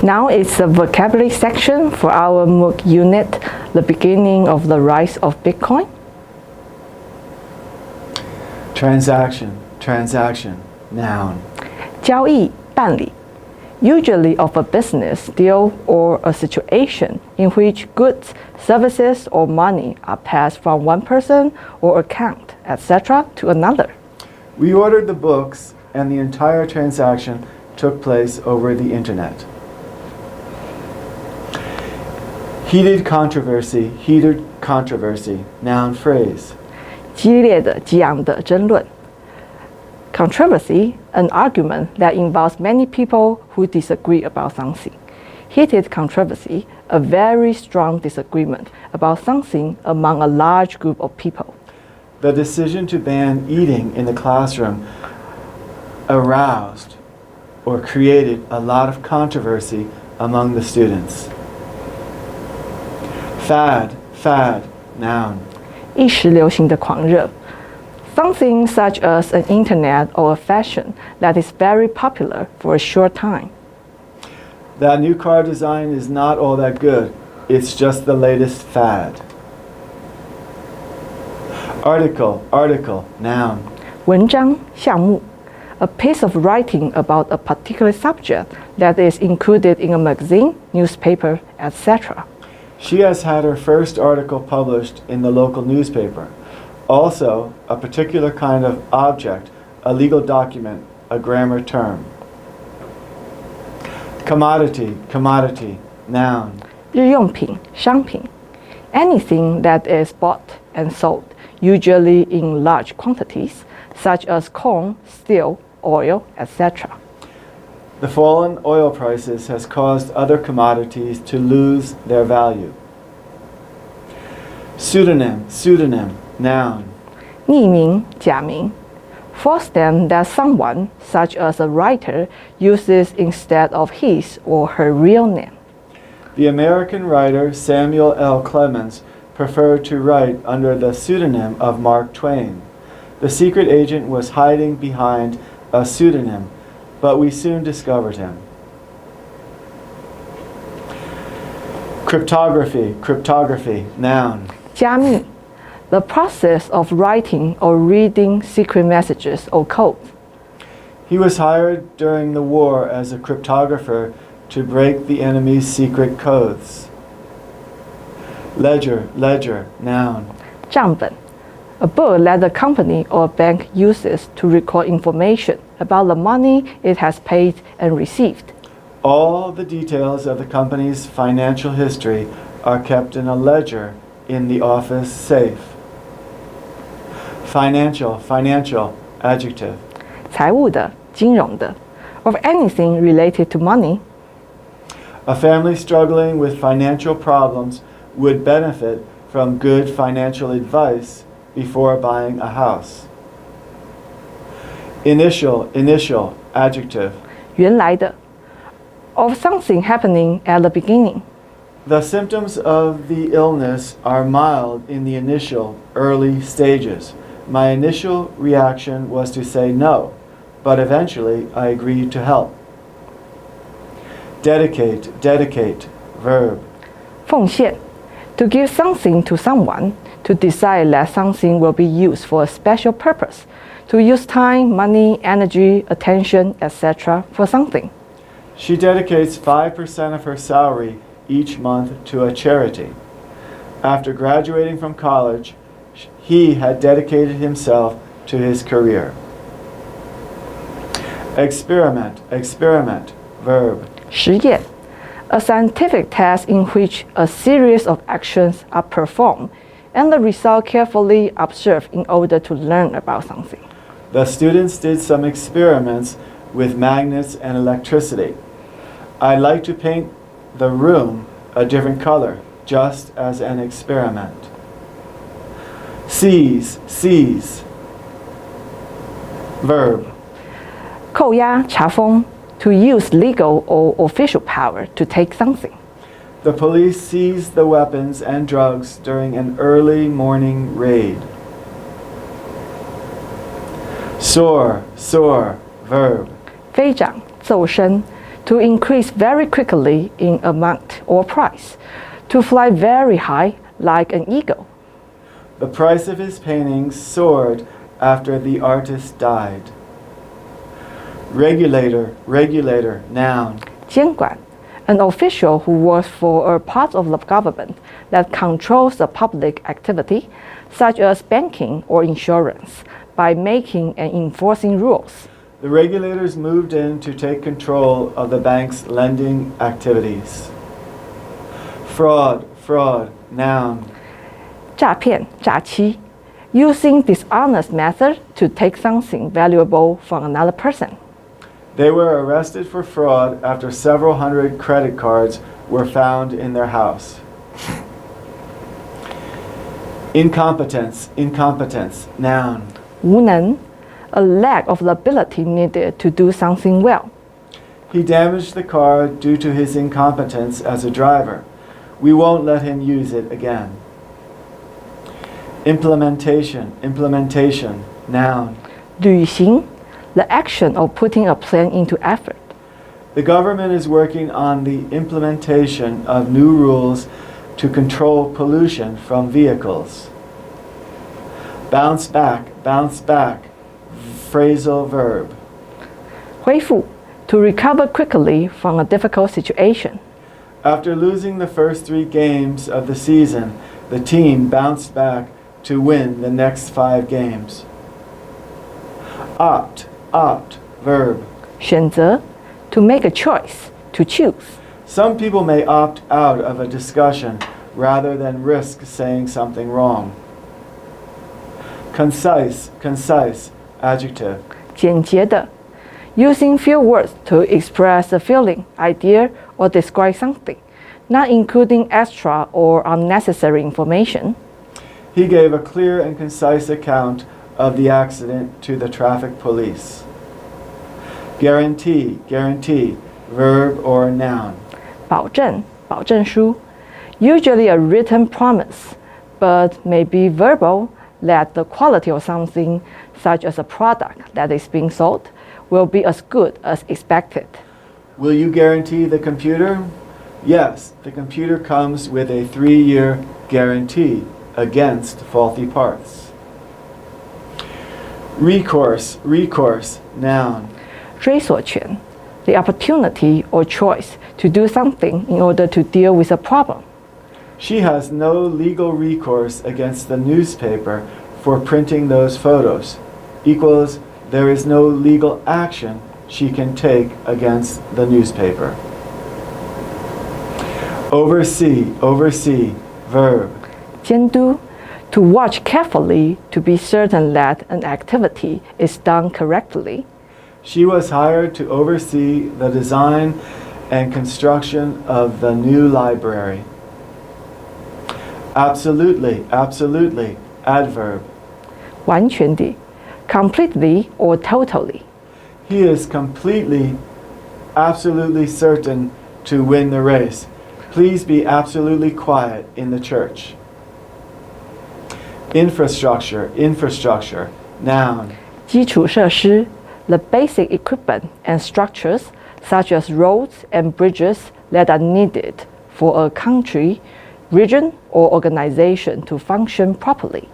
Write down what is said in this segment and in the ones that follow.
Now it's the vocabulary section for our MOOC unit, the beginning of the rise of Bitcoin. Transaction, transaction, noun. 交易办理 usually of a business deal or a situation in which goods, services, or money are passed from one person or account, etc. to another. We ordered the books and the entire transaction took place over the internet. Heated controversy, noun phrase. 激烈的、激昂的争论 Controversy, an argument that involves many people who disagree about something. Heated controversy, a very strong disagreement about something among a large group of people. The decision to ban eating in the classroom aroused or created a lot of controversy among the students. Fad, noun. 一时流行的狂热 Something such as an internet or a fashion that is very popular for a short time. That new car design is not all that good. It's just the latest fad. Article, noun. 文章项目 A piece of writing about a particular subject that is included in a magazine, newspaper, etc. She has had her first article published in the local newspaper. Also, a particular kind of object, a legal document, a grammar term. Commodity, noun. 日用品商品 Anything that is bought and sold, usually in large quantities, such as corn, steel, oil, etc. The fallen oil prices has caused other commodities to lose their value. Pseudonym, noun. 匿名假名 False name that someone, such as a writer, uses instead of his or her real name. The American writer Samuel L. Clemens preferred to write under the pseudonym of Mark Twain. The secret agent was hiding behind a pseudonym, but we soon discovered him. Cryptography, noun. 加密 The process of writing or reading secret messages or code. He was hired during the war as a cryptographer to break the enemy's secret codes. Ledger, noun. 账本 A book that the company or bank uses to record information about the money it has paid and received. All the details of the company's financial history are kept in a ledger in the office safe. Financial, adjective. 财务的、金融的 Of anything related to money. A family struggling with financial problems would benefit from good financial advice before buying a house. Initial, adjective. 原来的 Of something happening at the beginning. The symptoms of the illness are mild in the initial, early stages. My initial reaction was to say no, but eventually I agreed to help. Dedicate, verb. 奉献 To give something to someone. To decide that something will be used for a special purpose. To use time, money, energy, attention, etc. for something. She dedicates 5% of her salary each month to a charity. After graduating from college, he had dedicated himself to his career. Experiment, verb. 实验 A scientific test in which a series of actions are performed and the result carefully observed in order to learn about something. The students did some experiments with magnets and electricity. I'd like to paint the room a different color, just as an experiment. Seize, verb. 扣押查封 To use legal or official power to take something. The police seized the weapons and drugs during an early morning raid. Soar, verb. 飞涨奏升 to increase very quickly in amount or price, to fly very high like an eagle. The price of his paintings soared after the artist died. Regulator, regulator, noun. 监管, an official who works for a part of the government that controls the public activity, such as banking or insurance, by making and enforcing rules. The regulators moved in to take control of the bank's lending activities. Fraud, fraud, noun. 诈骗, 诈欺, using dishonest method to take something valuable from another person. They were arrested for fraud after several hundred credit cards were found in their house. Incompetence, incompetence, noun. 无能, a lack of the ability needed to do something well. He damaged the car due to his incompetence as a driver. We won't let him use it again. Implementation, implementation, noun. 履行, the action of putting a plan into effort. The government is working on the implementation of new rules to control pollution from vehicles. Bounce back, phrasal verb. 恢复, to recover quickly from a difficult situation. After losing the first 3 games of the season, the team bounced back to win the next 5 games. Opt, verb. 选择, to make a choice, to choose. Some people may opt out of a discussion rather than risk saying something wrong. Concise, adjective. 简洁的, using few words to express a feeling, idea, or describe something, not including extra or unnecessary information. He gave a clear and concise account of the accident to the traffic police. Guarantee, verb or noun. 保证, 保证书, usually a written promise, but may be verbal that the quality of something, such as a product that is being sold, will be as good as expected. Will you guarantee the computer? Yes, the computer comes with a 3-year guarantee against faulty parts. Recourse, noun. 追索权, the opportunity or choice to do something in order to deal with a problem. She has no legal recourse against the newspaper for printing those photos, equals there is no legal action she can take against the newspaper. Oversee, verb. 监督, to watch carefully to be certain that an activity is done correctly. She was hired to oversee the design and construction of the new library. Absolutely, adverb. 完全的, completely or totally. He is absolutely certain to win the race. Please be absolutely quiet in the church. Infrastructure, noun. 基础设施, the basic equipment and structures, such as roads and bridges that are needed for a country, region, or organization to function properly.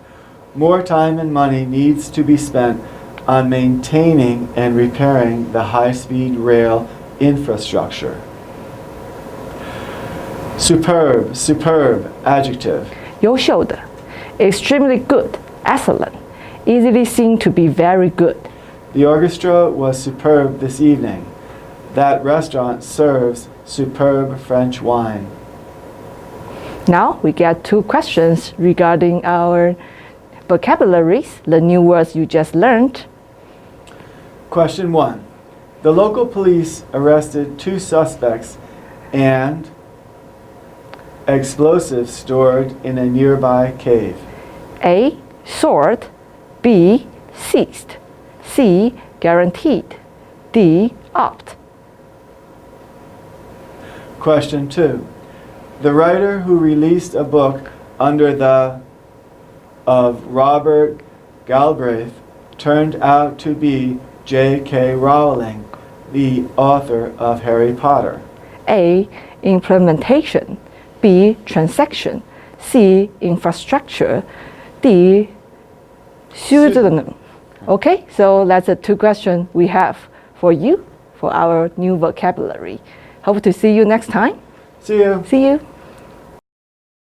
More time and money needs to be spent on maintaining and repairing the high-speed rail infrastructure. Superb, adjective. 优秀的, extremely good, excellent, easily seen to be very good. The orchestra was superb this evening. That restaurant serves superb French wine. Now we get 2 questions regarding our vocabularies, the new words you just learned. Question 1. The local police arrested 2 suspects and explosives stored in a nearby cave. A. Soared. B. Ceased. C. Guaranteed. D. Opt. Question 2. The writer who released a book under the of Robert Galbraith turned out to be J.K. Rowling, the author of Harry Potter? A. Implementation. B. Transaction. C. Infrastructure. D. Pseudonym. Okay, so that's the 2 questions we have for you for our new vocabulary. Hope to see you next time. See you. See you.